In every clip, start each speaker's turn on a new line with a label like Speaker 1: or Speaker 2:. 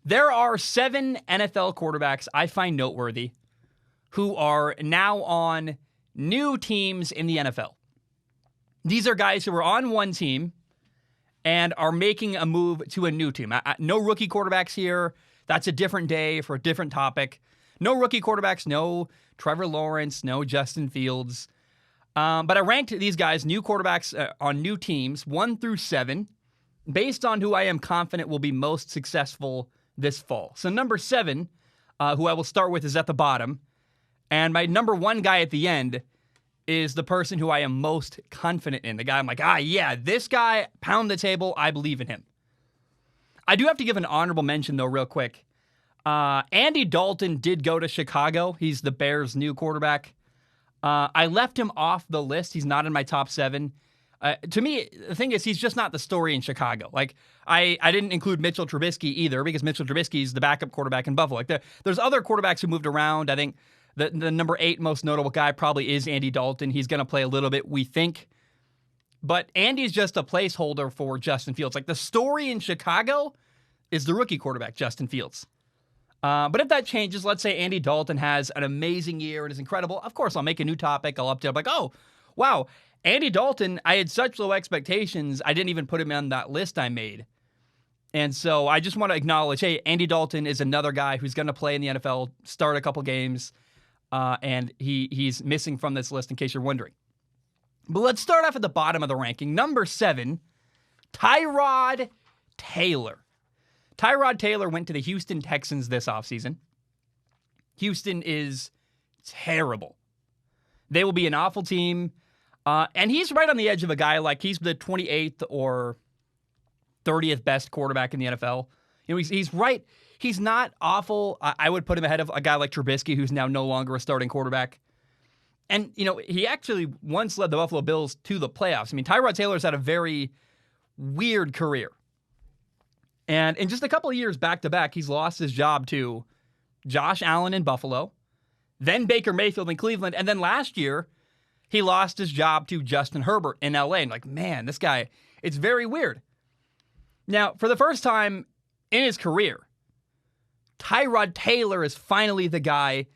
Speaker 1: There are 7 NFL quarterbacks I find noteworthy who are now on new teams in the NFL. These are guys who were on one team and are making a move to a new team. No rookie quarterbacks here. That's a different day for a different topic. No rookie quarterbacks, no Trevor Lawrence, no Justin Fields. But I ranked these guys, new quarterbacks on new teams, 1 through 7, based on who I am confident will be most successful this fall. So number 7, who I will start with, is at the bottom. And my number 1 guy at the end is the person who I am most confident in. The guy I'm like, this guy, pound the table, I believe in him. I do have to give an honorable mention, though, real quick. Andy Dalton did go to Chicago. He's the Bears' new quarterback. I left him off the list. He's not in my top 7. To me, the thing is, he's just not the story in Chicago. Like, I didn't include Mitchell Trubisky either, because Mitchell Trubisky is the backup quarterback in Buffalo. Like, there's other quarterbacks who moved around. I think the number 8 most notable guy probably is Andy Dalton. He's going to play a little bit, we think. But Andy's just a placeholder for Justin Fields. Like, the story in Chicago is the rookie quarterback, Justin Fields. But if that changes, let's say Andy Dalton has an amazing year and is incredible, of course, I'll make a new topic. I'll update. I'm like, oh, wow, Andy Dalton, I had such low expectations, I didn't even put him on that list I made. And so I just want to acknowledge, hey, Andy Dalton is another guy who's going to play in the NFL, start a couple games, and he's missing from this list in case you're wondering. But let's start off at the bottom of the ranking. Number 7, Tyrod Taylor. Tyrod Taylor went to the Houston Texans this offseason. Houston is terrible. They will be an awful team. And he's right on the edge of a guy like he's the 28th or 30th best quarterback in the NFL. You know, he's right. He's not awful. I would put him ahead of a guy like Trubisky, who's now no longer a starting quarterback. And, you know, he actually once led the Buffalo Bills to the playoffs. I mean, Tyrod Taylor's had a very weird career. And in just a couple of years back-to-back, he's lost his job to Josh Allen in Buffalo, then Baker Mayfield in Cleveland, and then last year, he lost his job to Justin Herbert in LA. And like, man, this guy, it's very weird. Now, for the first time in his career, Tyrod Taylor is finally the guy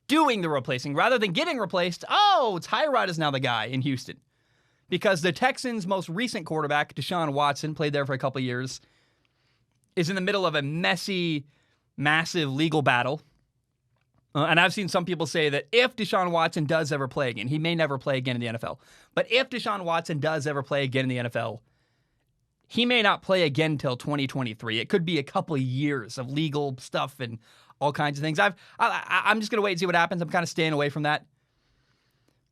Speaker 1: doing the replacing. Rather than getting replaced, Tyrod is now the guy in Houston. Because the Texans' most recent quarterback, Deshaun Watson, played there for a couple of years, is in the middle of a messy, massive legal battle. And I've seen some people say that if Deshaun Watson does ever play again, he may never play again in the NFL, but if Deshaun Watson does ever play again in the NFL, he may not play again until 2023. It could be a couple of years of legal stuff and all kinds of things. I'm just going to wait and see what happens. I'm kind of staying away from that.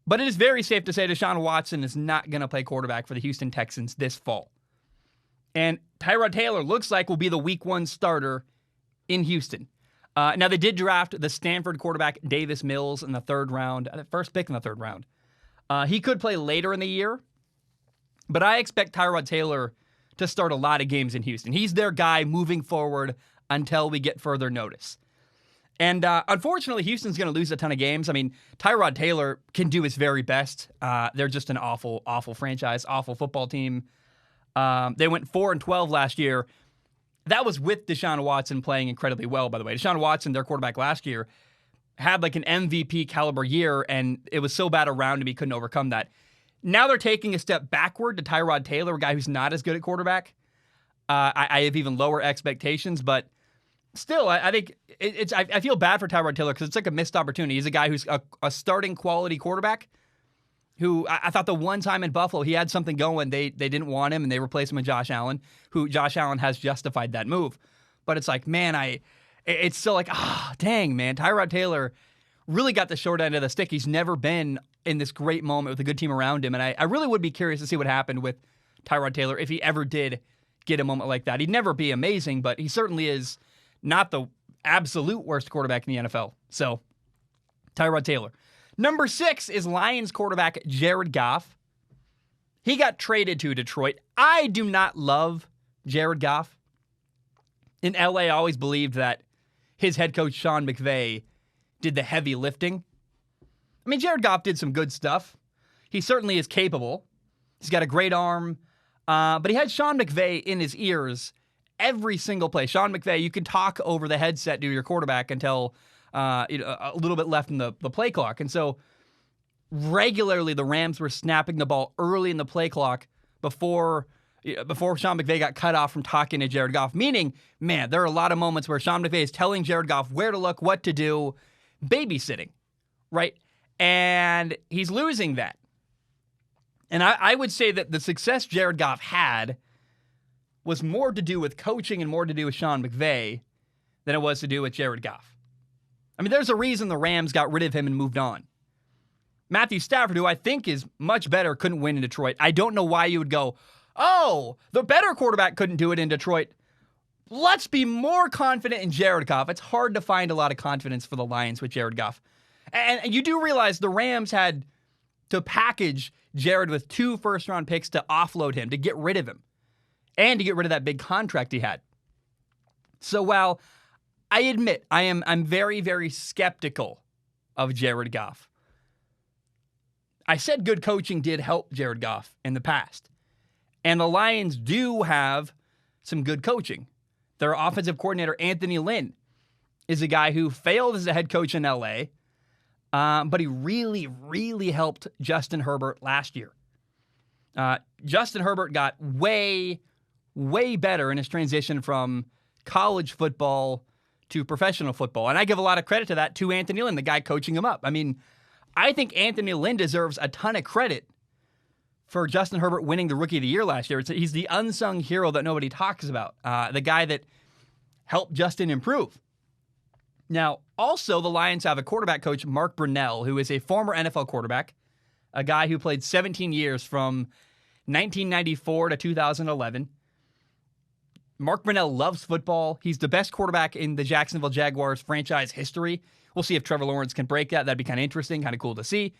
Speaker 1: But it is very safe to say Deshaun Watson is not going to play quarterback for the Houston Texans this fall. And Tyrod Taylor looks like will be the week 1 starter in Houston. Now, they did draft the Stanford quarterback Davis Mills in the 3rd round, the first pick in the 3rd round. He could play later in the year, but I expect Tyrod Taylor to start a lot of games in Houston. He's their guy moving forward until we get further notice. And unfortunately, Houston's going to lose a ton of games. I mean, Tyrod Taylor can do his very best. They're just an awful, awful franchise, awful football team. They went 4-12 last year. That was with Deshaun Watson playing incredibly well, by the way. Deshaun Watson, their quarterback last year, had like an MVP caliber year, and it was so bad around him he couldn't overcome that. Now they're taking a step backward to Tyrod Taylor, a guy who's not as good at quarterback. I have even lower expectations, but still, I think I feel bad for Tyrod Taylor because it's like a missed opportunity. He's a guy who's a starting quality quarterback who I thought the one time in Buffalo he had something going. They didn't want him, and they replaced him with Josh Allen, who Josh Allen has justified that move. But it's like, man, it's still like, dang, man, Tyrod Taylor really got the short end of the stick. He's never been in this great moment with a good team around him, and I really would be curious to see what happened with Tyrod Taylor if he ever did get a moment like that. He'd never be amazing, but he certainly is not the absolute worst quarterback in the NFL. So, Tyrod Taylor. Number 6 is Lions quarterback Jared Goff. He got traded to Detroit. I do not love Jared Goff. In LA, I always believed that his head coach, Sean McVay, did the heavy lifting. I mean, Jared Goff did some good stuff. He certainly is capable. He's got a great arm. But he had Sean McVay in his ears every single play. Sean McVay, you can talk over the headset to your quarterback until a little bit left in the play clock. And so regularly the Rams were snapping the ball early in the play clock before Sean McVay got cut off from talking to Jared Goff. Meaning, man, there are a lot of moments where Sean McVay is telling Jared Goff where to look, what to do, babysitting, right? And he's losing that. And I would say that the success Jared Goff had was more to do with coaching and more to do with Sean McVay than it was to do with Jared Goff. I mean, there's a reason the Rams got rid of him and moved on. Matthew Stafford, who I think is much better, couldn't win in Detroit. I don't know why you would go, oh, the better quarterback couldn't do it in Detroit. Let's be more confident in Jared Goff. It's hard to find a lot of confidence for the Lions with Jared Goff. And you do realize the Rams had to package Jared with 2 first-round picks to offload him, to get rid of him, and to get rid of that big contract he had. So while I admit I'm very, very skeptical of Jared Goff, I said good coaching did help Jared Goff in the past. And the Lions do have some good coaching. Their offensive coordinator, Anthony Lynn, is a guy who failed as a head coach in L.A., but he really, really helped Justin Herbert last year. Justin Herbert got way, way better in his transition from college football to professional football. And I give a lot of credit to that to Anthony Lynn, the guy coaching him up. I mean, I think Anthony Lynn deserves a ton of credit for Justin Herbert winning the Rookie of the Year last year. He's the unsung hero that nobody talks about, the guy that helped Justin improve. Now, also, the Lions have a quarterback coach, Mark Brunell, who is a former NFL quarterback, a guy who played 17 years from 1994 to 2011. Mark Brunell loves football. He's the best quarterback in the Jacksonville Jaguars franchise history. We'll see if Trevor Lawrence can break that. That'd be kind of interesting, kind of cool to see.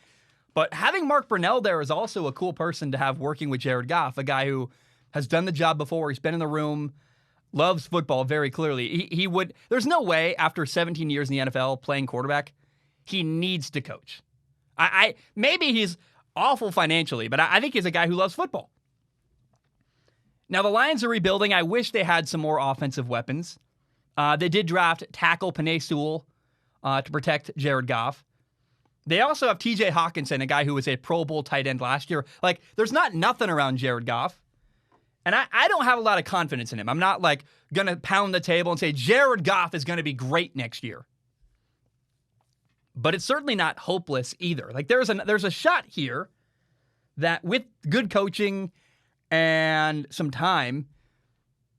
Speaker 1: But having Mark Brunell there is also a cool person to have working with Jared Goff, a guy who has done the job before. He's been in the room, loves football very clearly. He would. There's no way after 17 years in the NFL playing quarterback, he needs to coach. Maybe he's awful financially, but I think he's a guy who loves football. Now, the Lions are rebuilding. I wish they had some more offensive weapons. They did draft tackle Penei Sewell to protect Jared Goff. They also have TJ Hawkinson, a guy who was a Pro Bowl tight end last year. Like, there's not nothing around Jared Goff. And I don't have a lot of confidence in him. I'm not, like, going to pound the table and say Jared Goff is going to be great next year. But it's certainly not hopeless either. Like, there's a shot here that with good coaching and some time,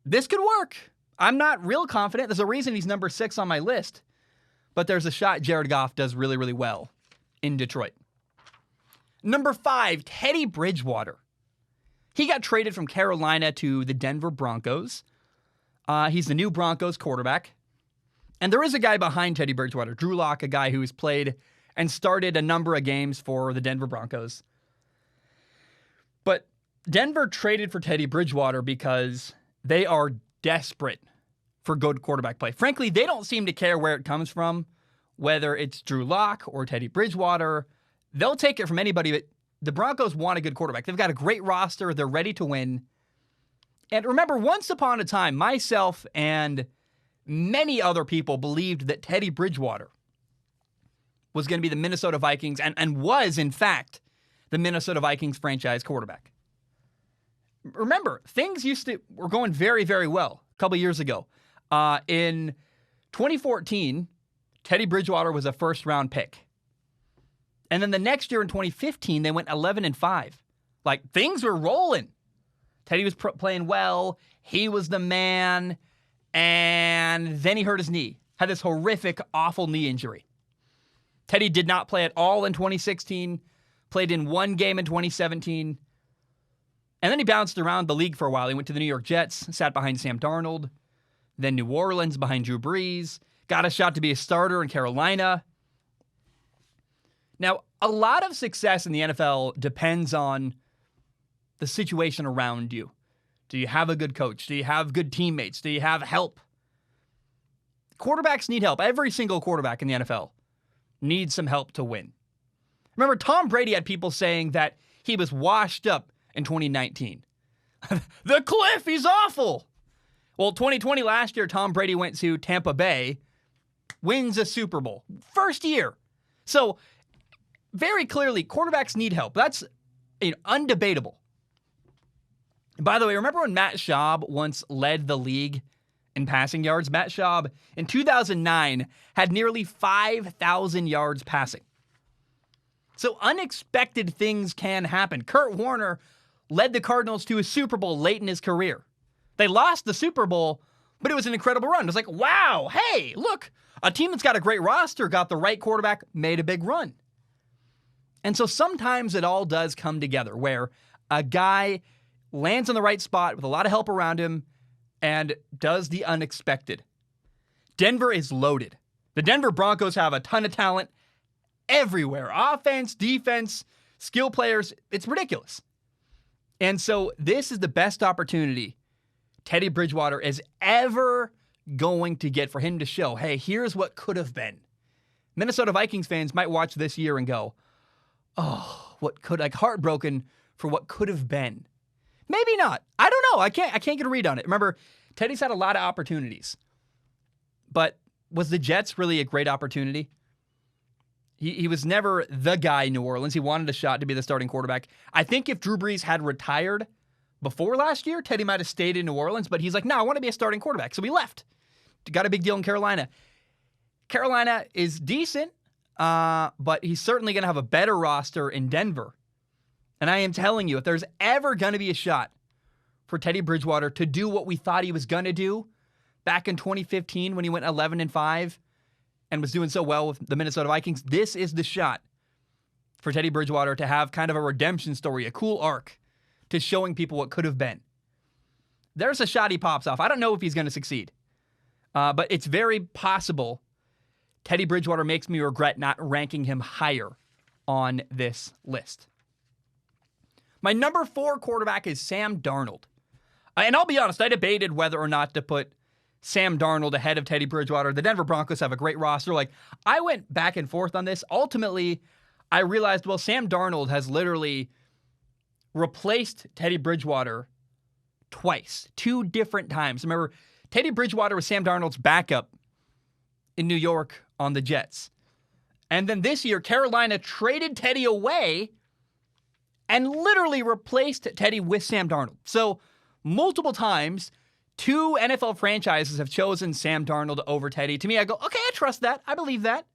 Speaker 1: this could work. I'm not real confident. There's a reason he's number 6 on my list. But there's a shot Jared Goff does really, really well in Detroit. Number 5, Teddy Bridgewater. He got traded from Carolina to the Denver Broncos. He's the new Broncos quarterback. And there is a guy behind Teddy Bridgewater, Drew Lock, a guy who has played and started a number of games for the Denver Broncos. But Denver traded for Teddy Bridgewater because they are desperate for good quarterback play. Frankly, they don't seem to care where it comes from, whether it's Drew Lock or Teddy Bridgewater. They'll take it from anybody, but the Broncos want a good quarterback. They've got a great roster. They're ready to win. And remember, once upon a time, myself and many other people believed that Teddy Bridgewater was going to be the Minnesota Vikings and was, in fact, the Minnesota Vikings franchise quarterback. Remember, things were going very, very well a couple years ago. In 2014, Teddy Bridgewater was a first-round pick. And then the next year in 2015, they went 11-5. Like, things were rolling. Teddy was playing well. He was the man. And then he hurt his knee. Had this horrific, awful knee injury. Teddy did not play at all in 2016. Played in one game in 2017. And then he bounced around the league for a while. He went to the New York Jets, sat behind Sam Darnold. Then New Orleans behind Drew Brees. Got a shot to be a starter in Carolina. Now, a lot of success in the NFL depends on the situation around you. Do you have a good coach? Do you have good teammates? Do you have help? Quarterbacks need help. Every single quarterback in the NFL needs some help to win. Remember, Tom Brady had people saying that he was washed up in 2019. The cliff, he's awful. Well, 2020 last year, Tom Brady went to Tampa Bay, wins a Super Bowl. First year. So, very clearly, quarterbacks need help. That's undebatable. By the way, remember when Matt Schaub once led the league in passing yards? Matt Schaub in 2009 had nearly 5,000 yards passing. So unexpected things can happen. Kurt Warner led the Cardinals to a Super Bowl late in his career. They lost the Super Bowl, but it was an incredible run. It was like, wow, hey, look, a team that's got a great roster, got the right quarterback, made a big run. And so sometimes it all does come together where a guy lands in the right spot with a lot of help around him and does the unexpected. Denver is loaded. The Denver Broncos have a ton of talent everywhere. Offense, defense, skill players. It's ridiculous. And so this is the best opportunity Teddy Bridgewater is ever going to get for him to show, hey, here's what could have been. Minnesota Vikings fans might watch this year and go, oh, heartbroken for what could have been. Maybe not. I don't know. I can't get a read on it. Remember, Teddy's had a lot of opportunities. But was the Jets really a great opportunity? He was never the guy in New Orleans. He wanted a shot to be the starting quarterback. I think if Drew Brees had retired before last year, Teddy might have stayed in New Orleans, but he's like, no, I want to be a starting quarterback. So he left. Got a big deal in Carolina. Carolina is decent, but he's certainly going to have a better roster in Denver. And I am telling you, if there's ever going to be a shot for Teddy Bridgewater to do what we thought he was going to do back in 2015 when he went 11-5 and was doing so well with the Minnesota Vikings, this is the shot for Teddy Bridgewater to have kind of a redemption story, a cool arc to showing people what could have been. There's a shot he pops off. I don't know if he's going to succeed, but it's very possible Teddy Bridgewater makes me regret not ranking him higher on this list. My number 4 quarterback is Sam Darnold. And I'll be honest, I debated whether or not to put Sam Darnold ahead of Teddy Bridgewater. The Denver Broncos have a great roster. I went back and forth on this. Ultimately, I realized, well, Sam Darnold has literally replaced Teddy Bridgewater twice, 2 different times. Remember, Teddy Bridgewater was Sam Darnold's backup in New York on the Jets. And then this year, Carolina traded Teddy away and literally replaced Teddy with Sam Darnold. So multiple times, 2 NFL franchises have chosen Sam Darnold over Teddy. To me, I go, okay, I trust that. I believe that.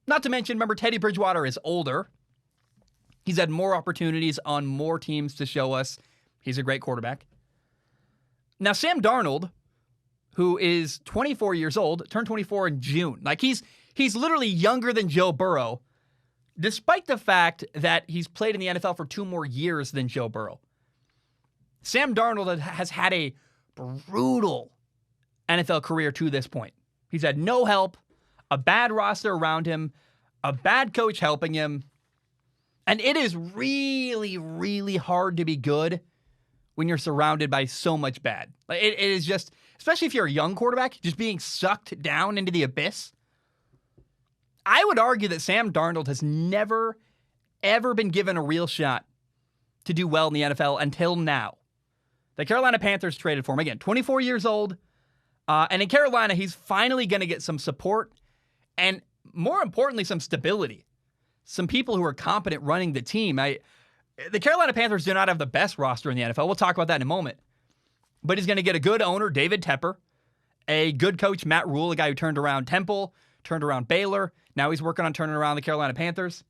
Speaker 1: Not to mention, remember, Teddy Bridgewater is older. He's had more opportunities on more teams to show us he's a great quarterback. Now, Sam Darnold, who is 24 years old, turned 24 in June. He's literally younger than Joe Burrow, despite the fact that he's played in the NFL for 2 more years than Joe Burrow. Sam Darnold has had a brutal NFL career to this point. He's had no help, a bad roster around him, a bad coach helping him. And it is really, really hard to be good when you're surrounded by so much bad. It is just, especially if you're a young quarterback, just being sucked down into the abyss. I would argue that Sam Darnold has never, ever been given a real shot to do well in the NFL until now. The Carolina Panthers traded for him. Again, 24 years old. And in Carolina, he's finally going to get some support and, more importantly, some stability. Some people who are competent running the team. The Carolina Panthers do not have the best roster in the NFL. We'll talk about that in a moment. But he's going to get a good owner, David Tepper, a good coach, Matt Rule, a guy who turned around Temple, turned around Baylor. Now he's working on turning around the Carolina Panthers.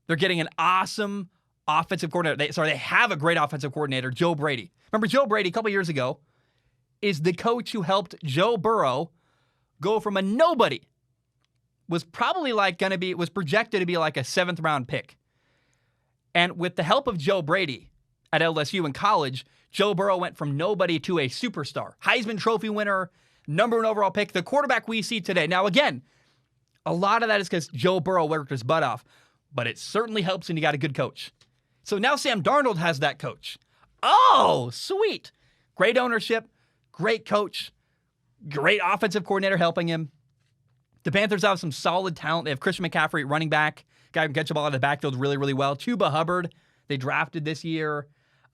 Speaker 1: They're getting an awesome offensive coordinator. They have a great offensive coordinator, Joe Brady. Remember, Joe Brady, a couple years ago, is the coach who helped Joe Burrow go from a nobody, was projected to be like a 7th round pick. And with the help of Joe Brady at LSU in college, Joe Burrow went from nobody to a superstar. Heisman Trophy winner, number 1 overall pick, the quarterback we see today. Now, again, a lot of that is because Joe Burrow worked his butt off, but it certainly helps when you got a good coach. So now Sam Darnold has that coach. Oh, sweet. Great ownership, great coach, great offensive coordinator helping him. The Panthers have some solid talent. They have Christian McCaffrey, running back, guy who can catch the ball out of the backfield really, really well. Chuba Hubbard, they drafted this year.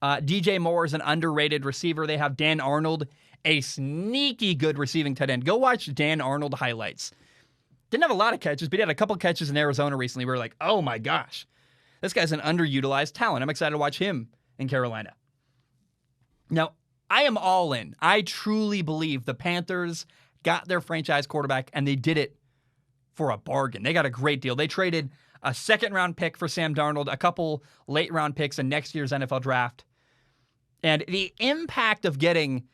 Speaker 1: DJ Moore is an underrated receiver. They have Dan Arnold, a sneaky good receiving tight end. Go watch Dan Arnold highlights. Didn't have a lot of catches, but he had a couple catches in Arizona recently. We were like, oh my gosh, this guy's an underutilized talent. I'm excited to watch him in Carolina. Now, I am all in. I truly believe the Panthers got their franchise quarterback, and they did it for a bargain. They got a great deal. They traded a second-round pick for Sam Darnold, a couple late-round picks in next year's NFL draft. And the impact of getting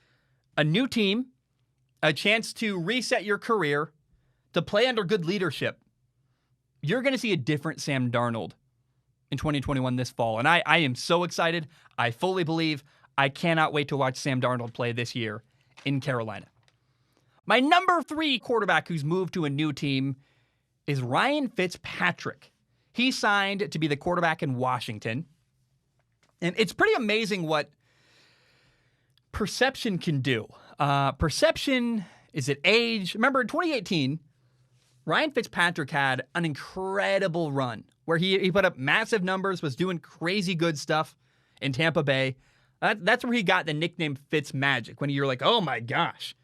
Speaker 1: a new team, a chance to reset your career, to play under good leadership, you're going to see a different Sam Darnold in 2021 this fall. And I am so excited. I fully believe. I cannot wait to watch Sam Darnold play this year in Carolina. My number 3 quarterback who's moved to a new team is Ryan Fitzpatrick. He signed to be the quarterback in Washington. And it's pretty amazing what perception can do. Perception, is it age? Remember in 2018, Ryan Fitzpatrick had an incredible run where he put up massive numbers, was doing crazy good stuff in Tampa Bay. That's where he got the nickname Fitzmagic, when you're like, oh my gosh.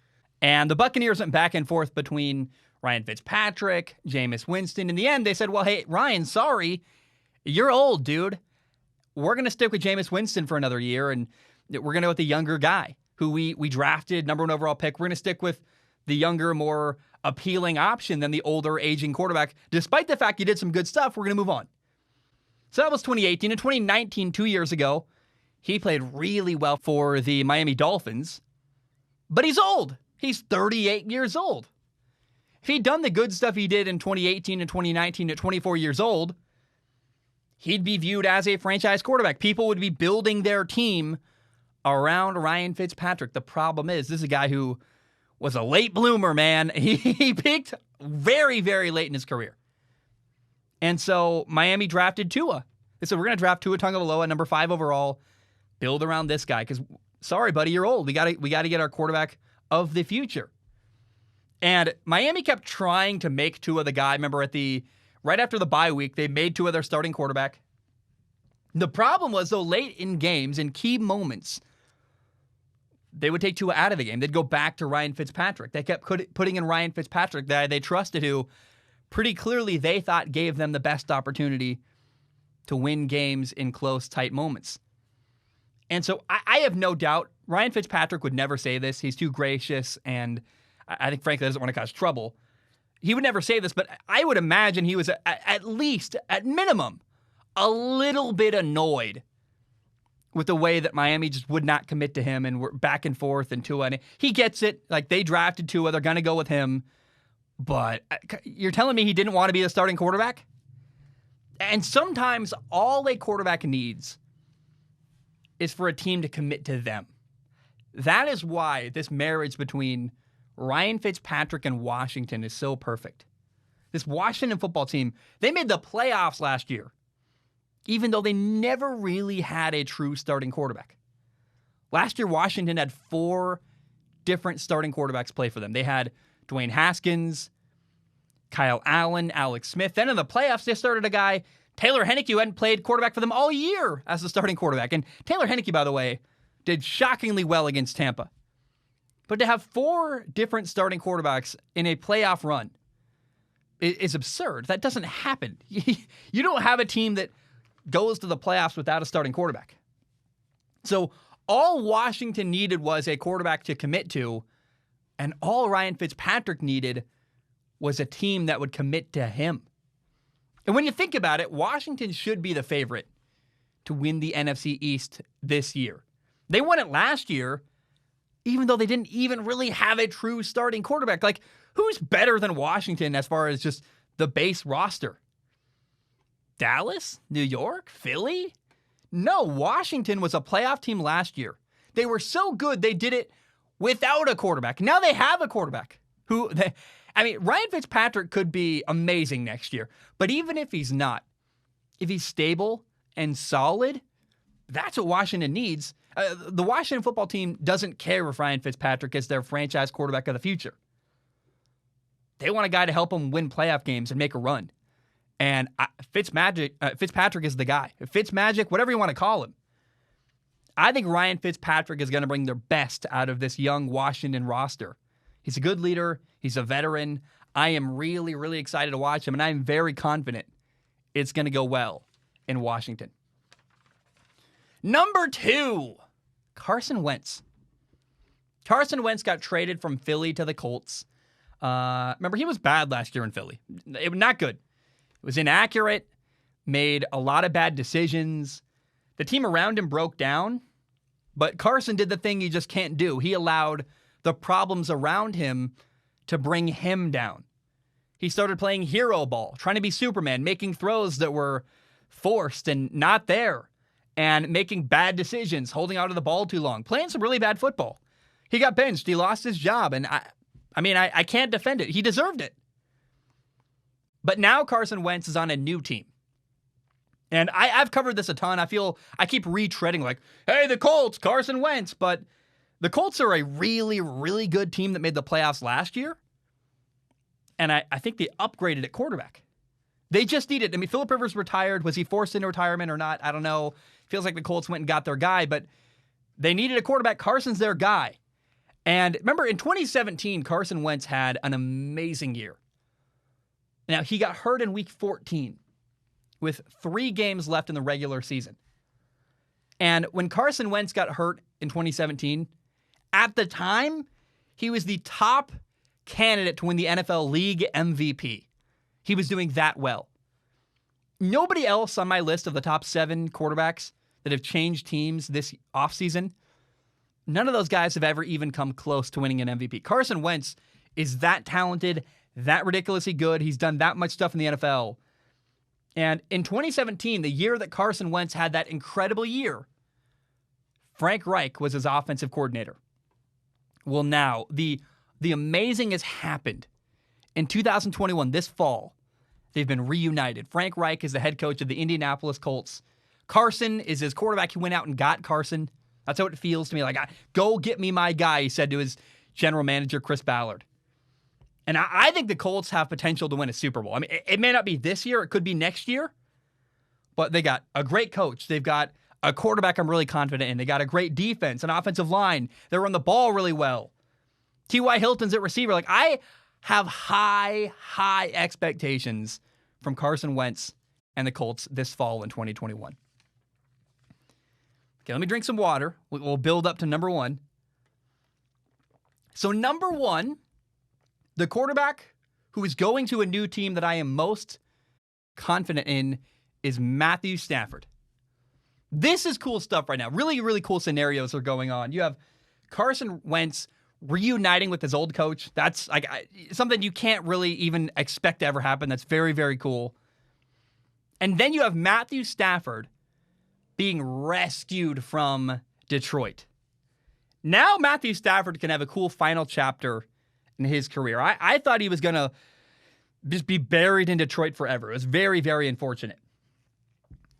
Speaker 1: And the Buccaneers went back and forth between Ryan Fitzpatrick, Jameis Winston. In the end, they said, well, hey, Ryan, sorry, you're old, dude. We're going to stick with Jameis Winston for another year, and we're going to go with the younger guy who we drafted, number 1 overall pick. We're going to stick with the younger, more appealing option than the older, aging quarterback. Despite the fact he did some good stuff, we're going to move on. So that was 2018. In 2019, 2 years ago, he played really well for the Miami Dolphins, but he's old. He's 38 years old. If he'd done the good stuff he did in 2018 and 2019 at 24 years old, he'd be viewed as a franchise quarterback. People would be building their team around Ryan Fitzpatrick. The problem is, this is a guy who was a late bloomer, man. He peaked very, very late in his career. And so Miami drafted Tua. They said, we're going to draft Tua Tagovailoa, number 5 overall, build around this guy, because, sorry, buddy, you're old. We got to get our quarterback of the future. And Miami kept trying to make Tua the guy. Remember, right after the bye week, they made Tua their starting quarterback. The problem was, though, late in games, in key moments, they would take Tua out of the game. They'd go back to Ryan Fitzpatrick. They kept putting in Ryan Fitzpatrick that they trusted, who pretty clearly they thought gave them the best opportunity to win games in close, tight moments. And so I have no doubt Ryan Fitzpatrick would never say this. He's too gracious, and I think, frankly, doesn't want to cause trouble. He would never say this, but I would imagine he was at least, at minimum, a little bit annoyed with the way that Miami just would not commit to him, and we're back and forth and Tua. And he gets it. Like, they drafted Tua. They're going to go with him. But you're telling me he didn't want to be the starting quarterback? And sometimes all a quarterback needs is for a team to commit to them. That is why this marriage between Ryan Fitzpatrick and Washington is so perfect. This Washington football team, they made the playoffs last year, even though they never really had a true starting quarterback. Last year, Washington had 4 different starting quarterbacks play for them. They had Dwayne Haskins, Kyle Allen, Alex Smith. Then in the playoffs, they started a guy, Taylor Heinicke, who hadn't played quarterback for them all year as the starting quarterback. And Taylor Heinicke, by the way, did shockingly well against Tampa. But to have 4 different starting quarterbacks in a playoff run is absurd. That doesn't happen. You don't have a team that goes to the playoffs without a starting quarterback. So all Washington needed was a quarterback to commit to, and all Ryan Fitzpatrick needed was a team that would commit to him. And when you think about it, Washington should be the favorite to win the NFC East this year. They won it last year, even though they didn't even really have a true starting quarterback. Like, who's better than Washington as far as just the base roster? Dallas? New York? Philly? No, Washington was a playoff team last year. They were so good, they did it without a quarterback. Now they have a quarterback. Ryan Fitzpatrick could be amazing next year. But even if he's not, if he's stable and solid, that's what Washington needs. The Washington football team doesn't care if Ryan Fitzpatrick is their franchise quarterback of the future. They want a guy to help them win playoff games and make a run. And Fitzpatrick is the guy. Fitzmagic, whatever you want to call him. I think Ryan Fitzpatrick is going to bring their best out of this young Washington roster. He's a good leader. He's a veteran. I am really, really excited to watch him, and I'm very confident it's going to go well in Washington. Number 2, Carson Wentz. Carson Wentz got traded from Philly to the Colts. Remember, he was bad last year in Philly. It was not good. It was inaccurate, made a lot of bad decisions. The team around him broke down, but Carson did the thing he just can't do. He allowed the problems around him to bring him down. He started playing hero ball, trying to be Superman, making throws that were forced and not there, and making bad decisions, holding out of the ball too long, playing some really bad football. He got benched. He lost his job, and I can't defend it. He deserved it. But now Carson Wentz is on a new team. And I've covered this a ton. I feel I keep retreading like, hey, the Colts, Carson Wentz. But the Colts are a really, really good team that made the playoffs last year. And I think they upgraded at quarterback. They just needed, Phillip Rivers retired. Was he forced into retirement or not? I don't know. Feels like the Colts went and got their guy, but they needed a quarterback. Carson's their guy. And remember, in 2017, Carson Wentz had an amazing year. Now, he got hurt in week 14 with 3 games left in the regular season. And when Carson Wentz got hurt in 2017, at the time, he was the top candidate to win the NFL League MVP. He was doing that well. Nobody else on my list of the top 7 quarterbacks that have changed teams this offseason, none of those guys have ever even come close to winning an MVP. Carson Wentz is that talented, that ridiculously good. He's done that much stuff in the NFL. And in 2017, the year that Carson Wentz had that incredible year, Frank Reich was his offensive coordinator. Well, now, the amazing has happened. In 2021, this fall, they've been reunited. Frank Reich is the head coach of the Indianapolis Colts. Carson is his quarterback. He went out and got Carson. That's how it feels to me. Like, go get me my guy, he said to his general manager, Chris Ballard. And I think the Colts have potential to win a Super Bowl. It may not be this year. It could be next year. But they got a great coach. They've got a quarterback I'm really confident in. They got a great defense, an offensive line. They run the ball really well. T.Y. Hilton's at receiver. Like, I have high expectations from Carson Wentz and the Colts this fall in 2021. Okay, let me drink some water. We'll build up to number 1. So number 1, the quarterback who is going to a new team that I am most confident in is Matthew Stafford. This is cool stuff right now. Really, really cool scenarios are going on. You have Carson Wentz reuniting with his old coach. That's like something you can't really even expect to ever happen. That's very, very cool. And then you have Matthew Stafford being rescued from Detroit. Now Matthew Stafford can have a cool final chapter in his career. I thought he was going to just be buried in Detroit forever. It was very, very unfortunate.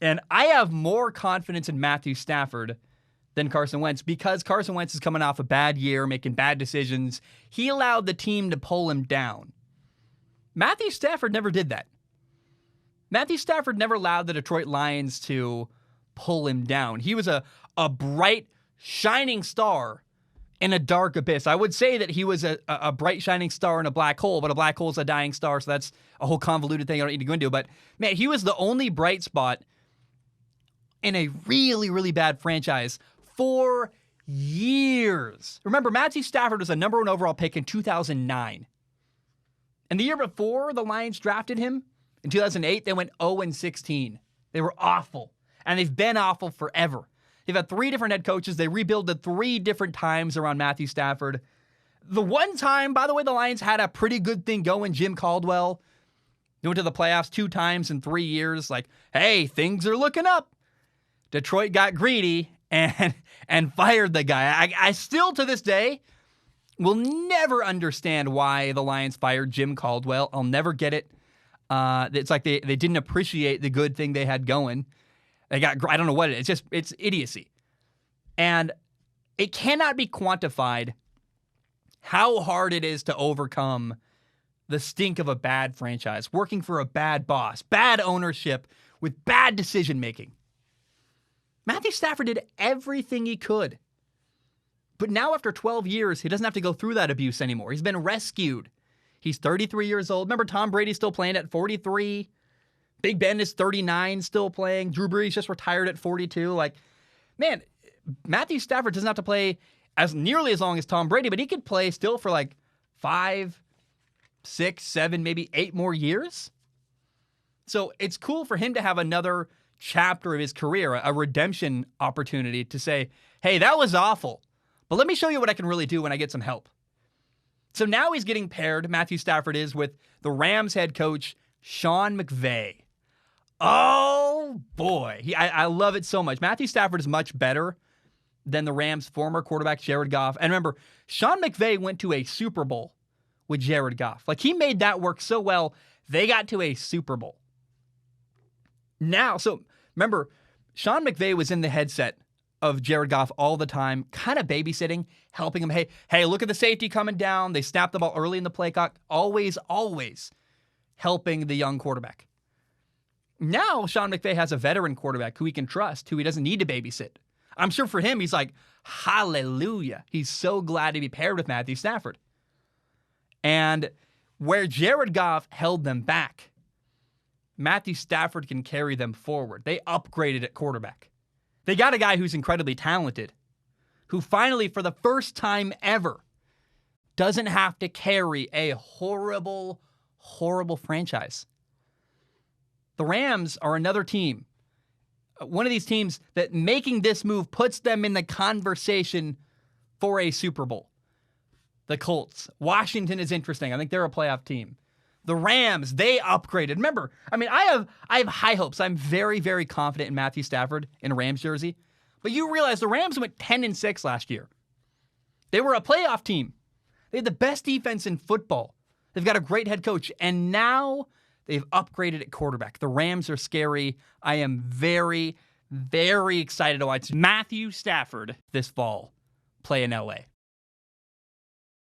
Speaker 1: And I have more confidence in Matthew Stafford than Carson Wentz because Carson Wentz is coming off a bad year, making bad decisions. He allowed the team to pull him down. Matthew Stafford never did that. Matthew Stafford never allowed the Detroit Lions to pull him down. He was a bright, shining star in a dark abyss. I would say that he was a bright, shining star in a black hole, but a black hole is a dying star, so that's a whole convoluted thing I don't need to go into. But, man, he was the only bright spot in a really, really bad franchise for years. Remember, Matthew Stafford was a number 1 overall pick in 2009. And the year before the Lions drafted him, in 2008, they went 0-16. They were awful. And they've been awful forever. They've had 3 different head coaches. They rebuilt 3 different times around Matthew Stafford. The one time, by the way, the Lions had a pretty good thing going, Jim Caldwell. They went to the playoffs 2 times in 3 years. Like, hey, things are looking up. Detroit got greedy and fired the guy. I still, to this day, will never understand why the Lions fired Jim Caldwell. I'll never get it. It's like they didn't appreciate the good thing they had going. They got, I don't know what it is. It's idiocy. And it cannot be quantified how hard it is to overcome the stink of a bad franchise, working for a bad boss, bad ownership with bad decision making. Matthew Stafford did everything he could. But now after 12 years, he doesn't have to go through that abuse anymore. He's been rescued. He's 33 years old. Remember, Tom Brady's still playing at 43. Big Ben is 39, still playing. Drew Brees just retired at 42. Like, man, Matthew Stafford doesn't have to play as nearly as long as Tom Brady, but he could play still for like 5, 6, 7, maybe 8 more years. So it's cool for him to have another chapter of his career, a redemption opportunity to say, hey, that was awful, but let me show you what I can really do when I get some help. So now he's getting paired, Matthew Stafford is, with the Rams head coach, Sean McVay. Oh, boy. I love it so much. Matthew Stafford is much better than the Rams' former quarterback, Jared Goff. And remember, Sean McVay went to a Super Bowl with Jared Goff. Like, he made that work so well, they got to a Super Bowl. Now, so remember, Sean McVay was in the headset of Jared Goff all the time, kind of babysitting, helping him. Hey, look at the safety coming down. They snapped the ball early in the play clock. Always helping the young quarterback. Now, Sean McVay has a veteran quarterback who he can trust, who he doesn't need to babysit. I'm sure for him, he's like, hallelujah. He's so glad to be paired with Matthew Stafford. And where Jared Goff held them back, Matthew Stafford can carry them forward. They upgraded at quarterback. They got a guy who's incredibly talented, who finally, for the first time ever, doesn't have to carry a horrible, horrible franchise. The Rams are another team, one of these teams that making this move puts them in the conversation for a Super Bowl. The Colts. Washington is interesting. I think they're a playoff team. The Rams, they upgraded. Remember, I have high hopes. I'm very, very confident in Matthew Stafford in a Rams jersey. But you realize the Rams went 10-6 last year. They were a playoff team. They had the best defense in football. They've got a great head coach. And now they've upgraded at quarterback. The Rams are scary. I am very, very excited to watch Matthew Stafford this fall play in LA.